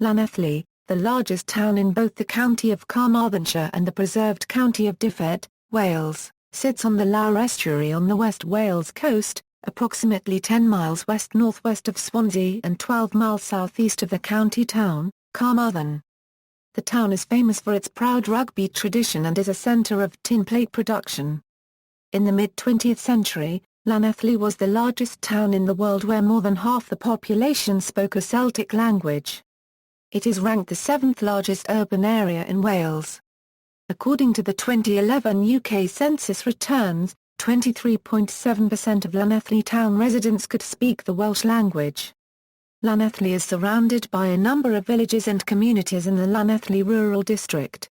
Llanelli, the largest town in both the county of Carmarthenshire and the preserved county of Dyfed, Wales, sits on the Loughor estuary on the West Wales coast, approximately 10 miles west-northwest of Swansea and 12 miles southeast of the county town, Carmarthen. The town is famous for its proud rugby tradition and is a centre of tinplate production. In the mid-20th century, Llanelli was the largest town in the world where more than half the population spoke a Celtic language. It is ranked the 7th largest urban area in Wales. According to the 2011 UK Census returns, 23.7% of Llanelli town residents could speak the Welsh language. Llanelli is surrounded by a number of villages and communities in the Llanelli rural district.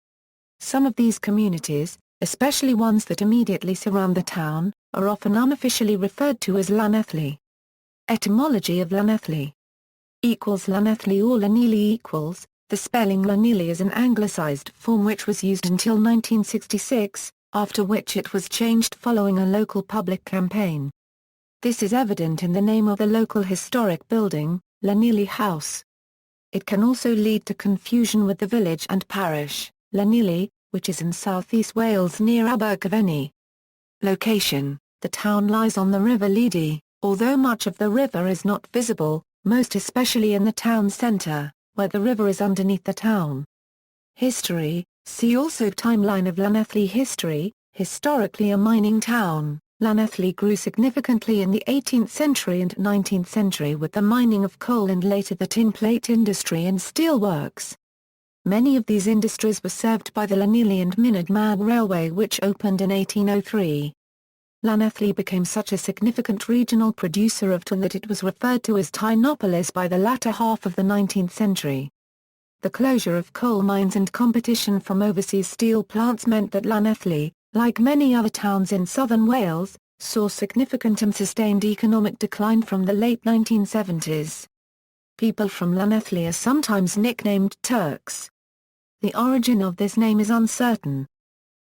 Some of these communities, especially ones that immediately surround the town, are often unofficially referred to as Llanelli. Etymology of Llanelli equals Llanelli or Llanelli equals, the spelling Llanelli is an anglicised form which was used until 1966, after which it was changed following a local public campaign. This is evident in the name of the local historic building, Llanelli House. It can also lead to confusion with the village and parish, Llanelli, which is in southeast Wales near Abergavenny. Location: the town lies on the River Llanelli, although much of the river is not visible, most especially in the town centre, where the river is underneath the town. History: see also Timeline of Llanelli. History: historically a mining town, Llanelli grew significantly in the 18th century and 19th century with the mining of coal and later the tinplate industry and steelworks. Many of these industries were served by the Llanelli and Mynydmag Railway which opened in 1803. Llanelli became such a significant regional producer of tin that it was referred to as Tynopolis by the latter half of the 19th century. The closure of coal mines and competition from overseas steel plants meant that Llanelli, like many other towns in southern Wales, saw significant and sustained economic decline from the late 1970s. People from Llanelli are sometimes nicknamed Turks. The origin of this name is uncertain.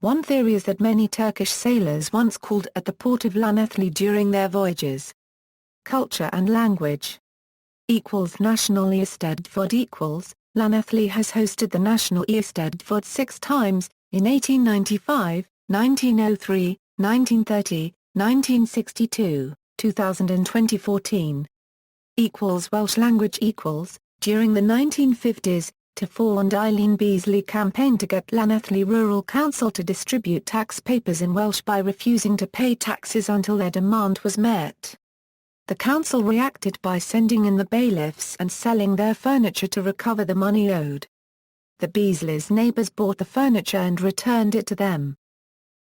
One theory is that many Turkish sailors once called at the port of Llanelli during their voyages. Culture and language National Eisteddfod Llanelli has hosted the National Eisteddfod 6 times, in 1895, 1903, 1930, 1962, 2000 and 2014. Welsh language during the 1950s, Tafor and Eileen Beasley campaigned to get Llanelli Rural Council to distribute tax papers in Welsh by refusing to pay taxes until their demand was met. The council reacted by sending in the bailiffs and selling their furniture to recover the money owed. The Beasleys' neighbours bought the furniture and returned it to them.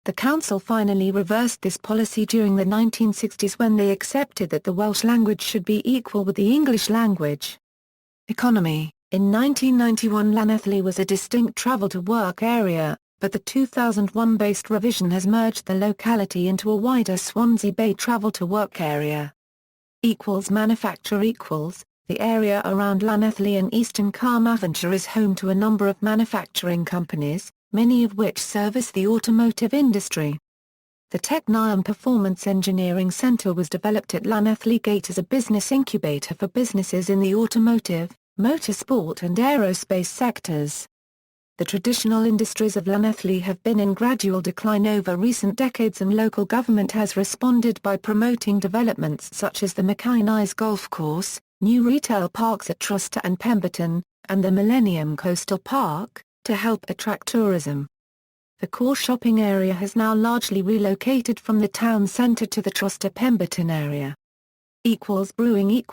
The council finally reversed this policy during the 1960s when they accepted that the Welsh language should be equal with the English language. Economy: in 1991 Llanelli was a distinct travel-to-work area, but the 2001-based revision has merged the locality into a wider Swansea Bay travel-to-work area. Manufacture the area around Llanelli in eastern Carmarthenshire is home to a number of manufacturing companies, many of which service the automotive industry. The Technion Performance Engineering Centre was developed at Llanelli Gate as a business incubator for businesses in the automotive, motorsport and aerospace sectors. The traditional industries of Llanelli have been in gradual decline over recent decades and local government has responded by promoting developments such as the Mackay Golf Course, new retail parks at Truster and Pemberton, and the Millennium Coastal Park, to help attract tourism. The core shopping area has now largely relocated from the town centre to the Truster Pemberton area. Brewing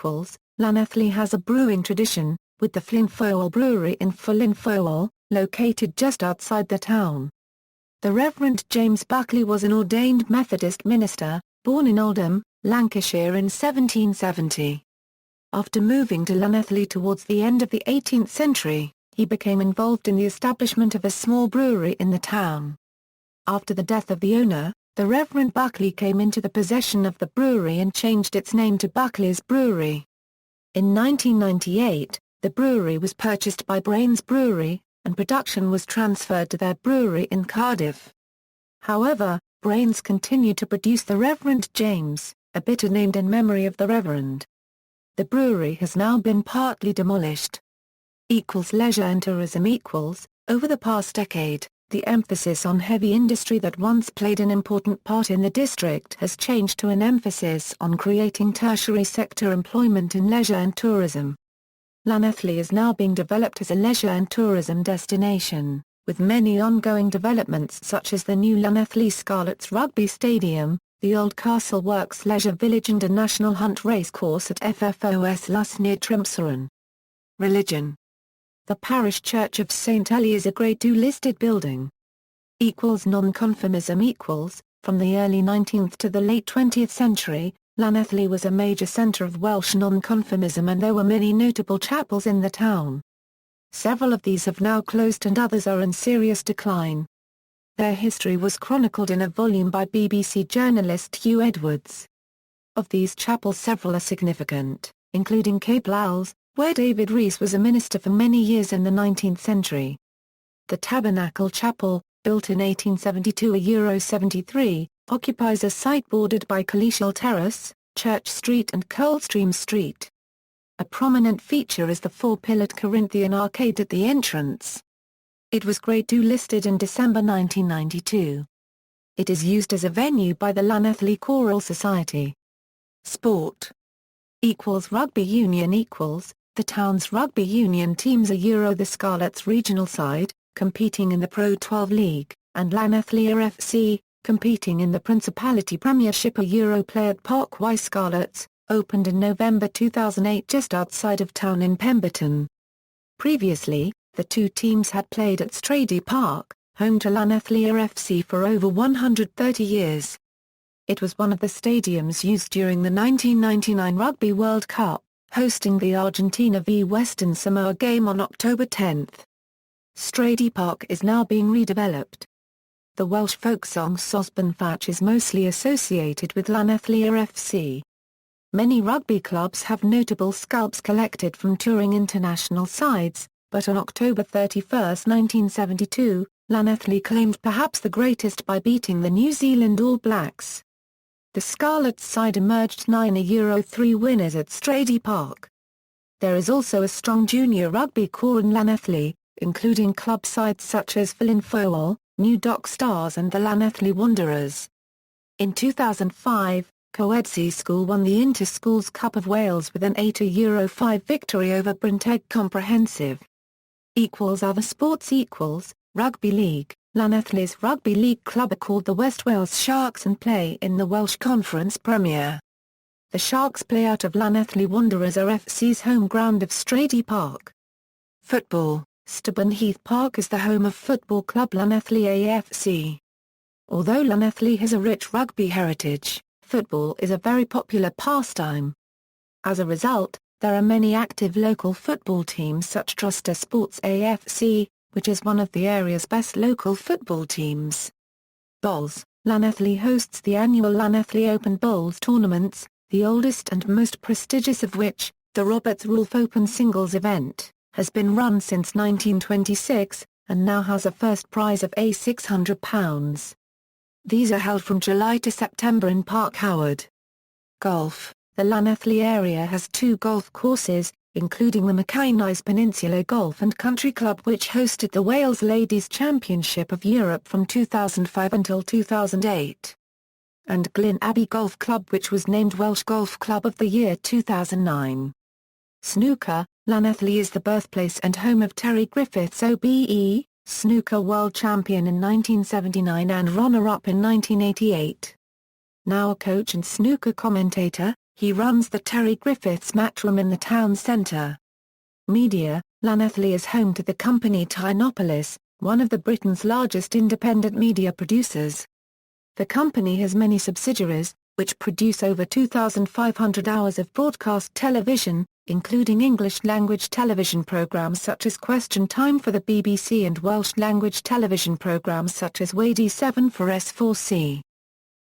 Llanelli has a brewing tradition, with the Flynn Brewery in Flynn, located just outside the town. The Reverend James Buckley was an ordained Methodist minister, born in Oldham, Lancashire in 1770. After moving to Llanelli towards the end of the 18th century, he became involved in the establishment of a small brewery in the town. After the death of the owner, the Reverend Buckley came into the possession of the brewery and changed its name to Buckley's Brewery. In 1998, the brewery was purchased by Brains Brewery, and production was transferred to their brewery in Cardiff. However, Brains continued to produce the Reverend James, a bitter named in memory of the Reverend. The brewery has now been partly demolished. Leisure and tourism equals, over the past decade, the emphasis on heavy industry that once played an important part in the district has changed to an emphasis on creating tertiary sector employment in leisure and tourism. Llanelli is now being developed as a leisure and tourism destination, with many ongoing developments such as the new Llanelli Scarlets Rugby Stadium, the Old Castle Works Leisure Village and a National Hunt racecourse at FFOS Luss near Trimseren. Religion. The parish church of St. Ely is a Grade II listed building. Nonconformism equals, from the early 19th to the late 20th century, Llanelli was a major centre of Welsh nonconformism and there were many notable chapels in the town. Several of these have now closed and others are in serious decline. Their history was chronicled in a volume by BBC journalist Hugh Edwards. Of these chapels several are significant, including Cablowls, where David Rees was a minister for many years in the 19th century. The Tabernacle Chapel, built in 1872 €73, occupies a site bordered by Collegial Terrace, Church Street and Coldstream Street. A prominent feature is the four-pillared Corinthian arcade at the entrance. It was Grade II listed in December 1992. It is used as a venue by the Llanelli Choral Society. Sport. Rugby union equals, the town's rugby union teams are the Scarlets regional side, competing in the Pro 12 League, and Llanelli FC, competing in the Principality Premiership. A play at Park Y Scarlets, opened in November 2008 just outside of town in Pemberton. Previously, the two teams had played at Stradey Park, home to Llanelli FC for over 130 years. It was one of the stadiums used during the 1999 Rugby World Cup, hosting the Argentina v Western Samoa game on October 10. Stradey Park is now being redeveloped. The Welsh folk song Sosban Fach is mostly associated with Llanelli FC. Many rugby clubs have notable scalps collected from touring international sides, but on October 31, 1972, Llanelli claimed perhaps the greatest by beating the New Zealand All Blacks. The Scarlets side emerged 9-3 winners at Stradey Park. There is also a strong junior rugby core in Llanelli, including club sides such as Llanfowell, New Dock Stars and the Llanelli Wanderers. In 2005, Coedsea School won the Inter-Schools Cup of Wales with an 8-5 victory over Brenteg Comprehensive. Other sports Rugby League. Llanelli's rugby league club are called the West Wales Sharks and play in the Welsh Conference Premier. The Sharks play out of Llanelli Wanderers FC's home ground of Stradey Park. Football. Stubborn Heath Park is the home of football club Llanelli AFC. Although Llanelli has a rich rugby heritage, football is a very popular pastime. As a result, there are many active local football teams such as Truster Sports AFC, which is one of the area's best local football teams. Bowls. Llanelli hosts the annual Llanelli Open Bowls tournaments, the oldest and most prestigious of which, the Roberts Rolfe Open Singles event, has been run since 1926, and now has a first prize of £600. These are held from July to September in Park Howard. Golf. The Llanelli area has two golf courses, including the Mackinays Peninsula Golf and Country Club which hosted the Wales Ladies Championship of Europe from 2005 until 2008. And Glyn Abbey Golf Club which was named Welsh Golf Club of the Year 2009. Snooker. Llanelli is the birthplace and home of Terry Griffiths OBE, snooker world champion in 1979 and runner-up in 1988. Now a coach and snooker commentator, he runs the Terry Griffiths Matchroom in the town centre. Media. Llanelli is home to the company Tynopolis, one of the Britain's largest independent media producers. The company has many subsidiaries, which produce over 2,500 hours of broadcast television, including English-language television programmes such as Question Time for the BBC and Welsh-language television programmes such as Wadey 7 for S4C.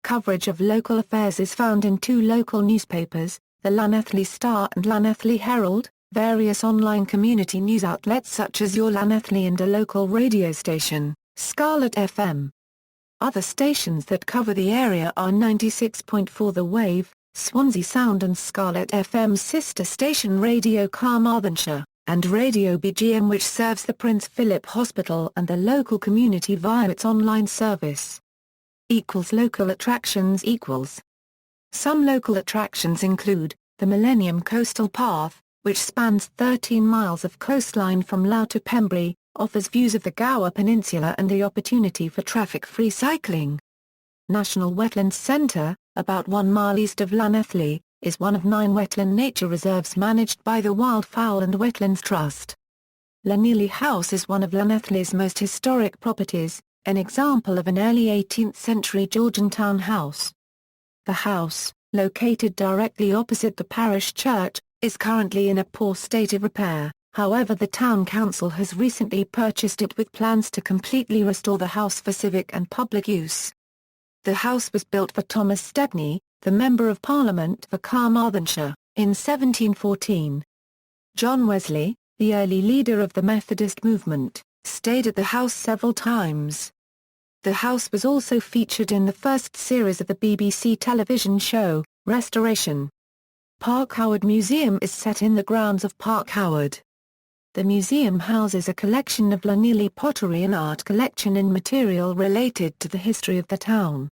Coverage of local affairs is found in two local newspapers, the Llanelli Star and Llanelli Herald, various online community news outlets such as Your Llanelli and a local radio station, Scarlet FM. Other stations that cover the area are 96.4 The Wave, Swansea Sound and Scarlet FM's sister station Radio Carmarthenshire, and Radio BGM, which serves the Prince Philip Hospital and the local community via its online service. Local attractions. Some local attractions include the Millennium Coastal Path, which spans 13 miles of coastline from Loughor to Pembrey, offers views of the Gower Peninsula and the opportunity for traffic-free cycling. National Wetlands Centre, about 1 mile east of Llanelli, is one of 9 wetland nature reserves managed by the Wildfowl and Wetlands Trust. Llanelli House is one of Llanelli's most historic properties, an example of an early 18th century Georgian town house. The house, located directly opposite the parish church, is currently in a poor state of repair, however the town council has recently purchased it with plans to completely restore the house for civic and public use. The house was built for Thomas Stepney, the Member of Parliament for Carmarthenshire, in 1714. John Wesley, the early leader of the Methodist movement, stayed at the house several times. The house was also featured in the first series of the BBC television show, Restoration. Park Howard Museum is set in the grounds of Park Howard. The museum houses a collection of Llanelli pottery and art collection in material related to the history of the town.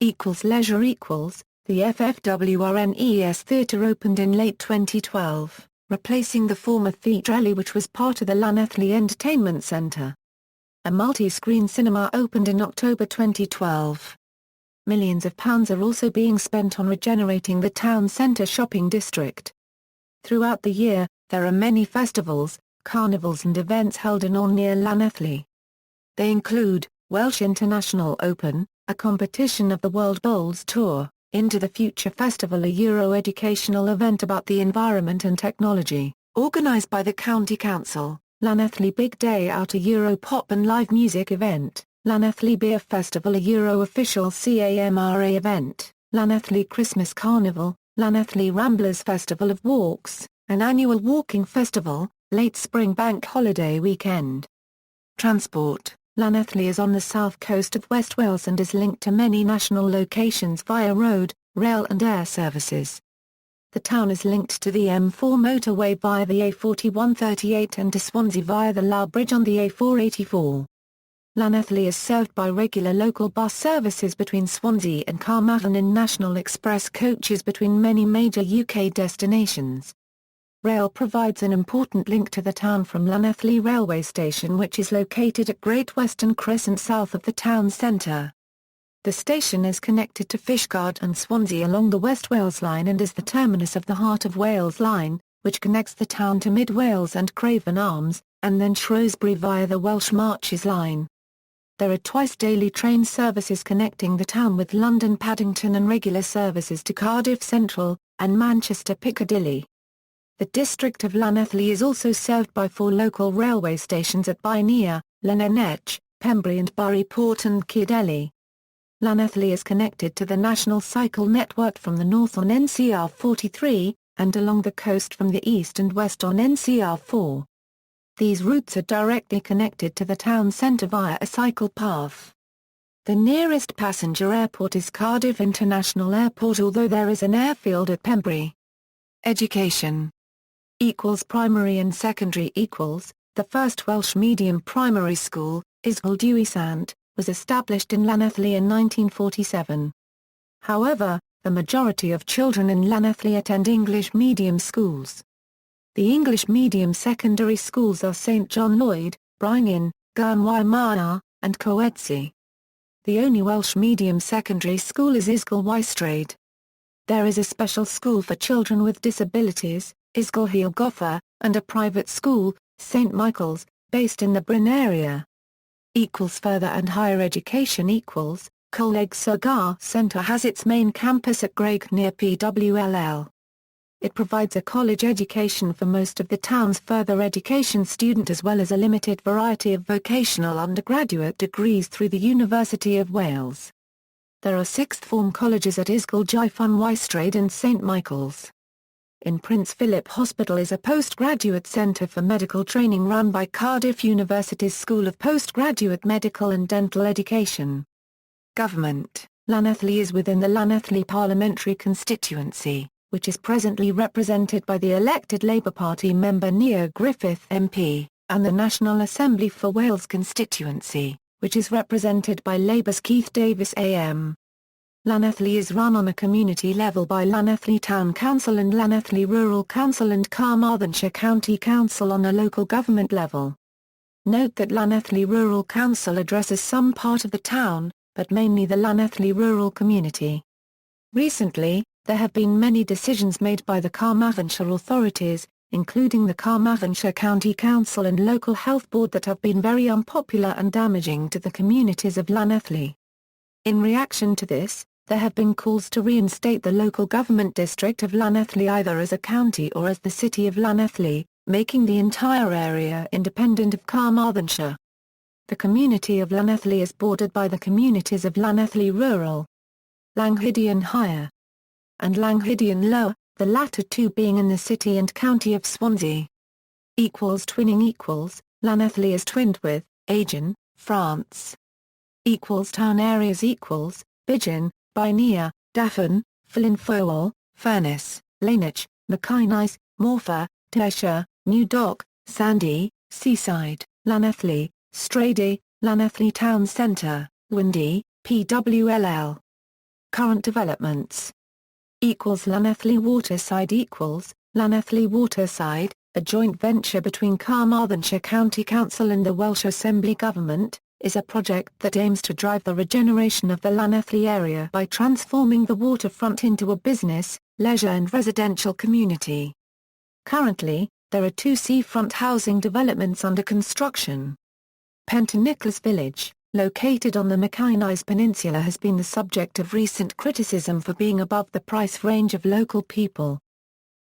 Leisure. The FFWRNES Theatre opened in late 2012, replacing the former Theatre which was part of the Llanelli Entertainment Centre. A multi-screen cinema opened in October 2012. Millions of pounds are also being spent on regenerating the town centre shopping district. Throughout the year, there are many festivals, carnivals and events held in or near Llanelli. They include, Welsh International Open, a competition of the World Bowls Tour, Into the Future Festival, a Euro-educational event about the environment and technology, organised by the County Council, Llanelli Big Day Out, a Euro pop and live music event, Llanelli Beer Festival, a Euro-official CAMRA event, Llanelli Christmas Carnival, Llanelli Ramblers Festival of Walks, an annual walking festival, late spring bank holiday weekend. Transport. Llanelli is on the south coast of West Wales and is linked to many national locations via road, rail and air services. The town is linked to the M4 motorway via the A4138 and to Swansea via the Loughor Bridge on the A484. Llanelli is served by regular local bus services between Swansea and Carmarthen and National Express coaches between many major UK destinations. Rail provides an important link to the town from Llanelli railway station, which is located at Great Western Crescent south of the town centre. The station is connected to Fishguard and Swansea along the West Wales Line and is the terminus of the Heart of Wales Line, which connects the town to Mid Wales and Craven Arms, and then Shrewsbury via the Welsh Marches Line. There are twice-daily train services connecting the town with London Paddington and regular services to Cardiff Central, and Manchester Piccadilly. The district of Llanelli is also served by 4 local railway stations at Bynea, Llanelli, Pembrey and Bury Port and Llanelli. Llanelli is connected to the national cycle network from the north on NCR 43, and along the coast from the east and west on NCR 4. These routes are directly connected to the town centre via a cycle path. The nearest passenger airport is Cardiff International Airport, although there is an airfield at Pembrey. Education. Primary and secondary. The first Welsh medium primary school, Ysgol Diwysant, was established in Llanelli in 1947. However, the majority of children in Llanelli attend English medium schools. The English medium secondary schools are St John Lloyd, Bryngin, Gernwy Mawr, and Coedsee. The only Welsh medium secondary school is Ysgol Wystrade. There is a special school for children with disabilities, Ysgol Hylgotha, and a private school, St Michael's, based in the Bryn area. Further and higher education. Coleg Sirgar Centre has its main campus at Graig near PWLL. It provides a college education for most of the town's further education student as well as a limited variety of vocational undergraduate degrees through the University of Wales. There are sixth form colleges at Ysgol Gyfun Wystrade and St Michael's. In Prince Philip Hospital is a postgraduate centre for medical training run by Cardiff University's School of Postgraduate Medical and Dental Education. Government. Llanelli is within the Llanelli parliamentary constituency, which is presently represented by the elected Labour Party member Neil Griffith MP, and the National Assembly for Wales constituency, which is represented by Labour's Keith Davis AM. Llanelli is run on a community level by Llanelli Town Council and Llanelli Rural Council and Carmarthenshire County Council on a local government level. Note that Llanelli Rural Council addresses some part of the town, but mainly the Llanelli rural community. Recently, there have been many decisions made by the Carmarthenshire authorities, including the Carmarthenshire County Council and Local Health Board, that have been very unpopular and damaging to the communities of Llanelli. In reaction to this, there have been calls to reinstate the local government district of Llanelli either as a county or as the city of Llanelli, making the entire area independent of Carmarthenshire. The community of Llanelli is bordered by the communities of Llanelli Rural, Llanghydion Higher, and Llanghydion Lower, the latter two being in the city and county of Swansea. Twinning Llanelli is twinned with Agen, France. Town areas Biggin, Bynea, Daffyn, Llanfowell, Furness, Llanach, Mackinays, Morfa, Tyshire, New Dock, Sandy, Seaside, Llanelli, Strady, Llanelli Town Centre, Windy, PWLL. Current developments. Llanelli Waterside Llanelli Waterside, a joint venture between Carmarthenshire County Council and the Welsh Assembly Government, is a project that aims to drive the regeneration of the Llanelli area by transforming the waterfront into a business, leisure and residential community. Currently, there are 2 seafront housing developments under construction. Pentonniclas Village, located on the Mackinays Peninsula, has been the subject of recent criticism for being above the price range of local people.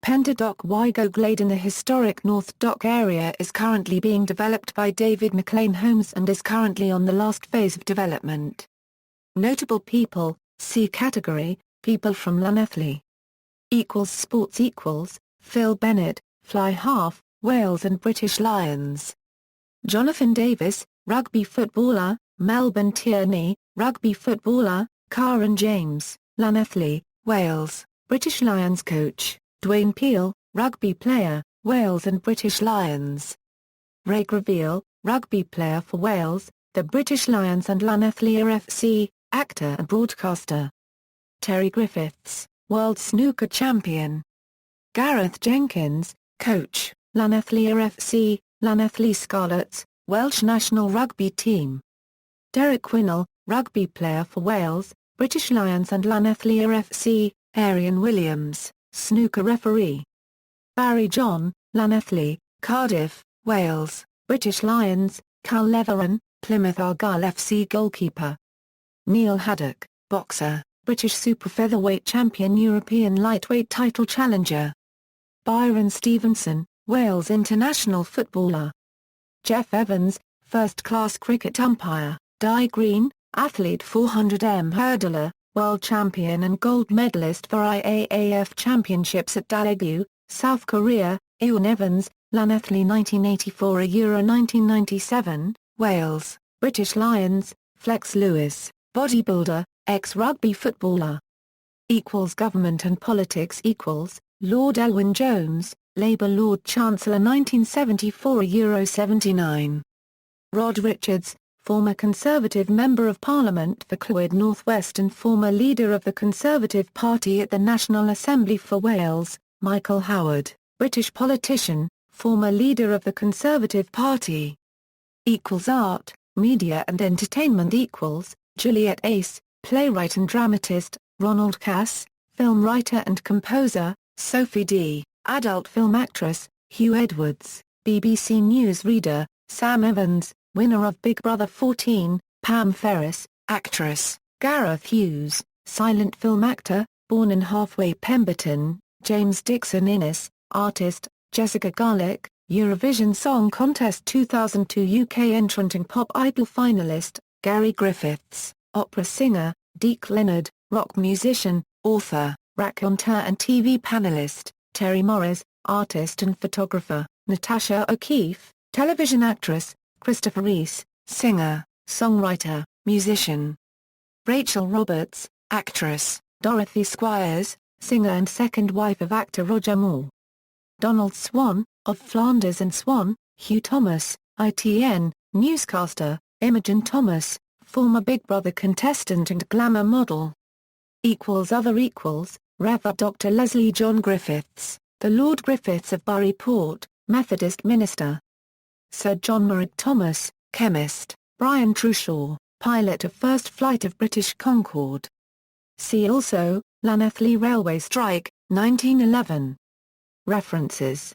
Pentodock Wygo Glade in the historic North Dock area is currently being developed by David McLean Homes and is currently on the last phase of development. Notable people, C category, people from Llanelli. Sports Phil Bennett, fly half, Wales and British Lions. Jonathan Davis, rugby footballer, Melbourne Tierney, rugby footballer, Karen James, Llanelli, Wales, British Lions coach. Dwayne Peel, rugby player, Wales and British Lions. Ray Graviel, rugby player for Wales, the British Lions and Llanelli FC, actor and broadcaster. Terry Griffiths, world snooker champion. Gareth Jenkins, coach, Llanelli FC, Llanelli Scarlets, Welsh national rugby team. Derek Quinnell, rugby player for Wales, British Lions and Llanelli FC, Arian Williams, snooker referee. Barry John, Llanelli, Cardiff, Wales, British Lions, Cal Leveran, Plymouth Argyle FC goalkeeper. Neil Haddock, boxer, British super featherweight champion, European lightweight title challenger. Byron Stevenson, Wales international footballer. Jeff Evans, first-class cricket umpire. Di Green, athlete 400m hurdler, world champion and gold medalist for IAAF championships at Daegu, South Korea. Ewan Evans, Llanelli 1984 Euro 1997, Wales, British Lions. Flex Lewis, bodybuilder, ex-rugby footballer. Government and politics Lord Elwyn Jones, Labour Lord Chancellor 1974 Euro 79. Rod Richards, former Conservative Member of Parliament for Clwyd North West and former leader of the Conservative Party at the National Assembly for Wales. Michael Howard, British politician, former leader of the Conservative Party. Art, media and entertainment Juliet Ace, playwright and dramatist. Ronald Cass, film writer and composer. Sophie D., adult film actress. Hugh Edwards, BBC News reader. Sam Evans, winner of Big Brother 14, Pam Ferris, actress. Gareth Hughes, silent film actor, born in Halfway Pemberton. James Dixon Innes, artist. Jessica Garlick, Eurovision Song Contest 2002 UK entrant and Pop Idol finalist. Gary Griffiths, opera singer. Deke Leonard, rock musician, author, raconteur and TV panelist. Terry Morris, artist and photographer. Natasha O'Keefe, television actress. Christopher Reese, singer, songwriter, musician. Rachel Roberts, actress. Dorothy Squires, singer and second wife of actor Roger Moore. Donald Swan, of Flanders and Swan, Hugh Thomas, ITN, newscaster, Imogen Thomas, former Big Brother contestant and glamour model. Other Rev. Dr. Leslie John Griffiths, the Lord Griffiths of Bury Port, Methodist minister. Sir John Morag Thomas, chemist, Brian Trushaw, pilot of first flight of British Concorde. See also, Llanelli Railway Strike, 1911. References.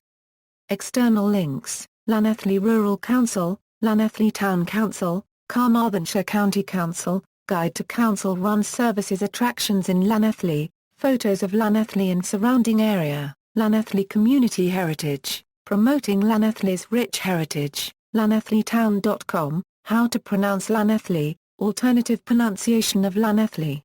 External links, Llanelli Rural Council, Llanelli Town Council, Carmarthenshire County Council, Guide to Council-run services attractions in Llanelli, photos of Llanelli and surrounding area, Llanelli Community Heritage, promoting Llanelli's rich heritage, llanellitown.com, how to pronounce Llanelli, alternative pronunciation of Llanelli.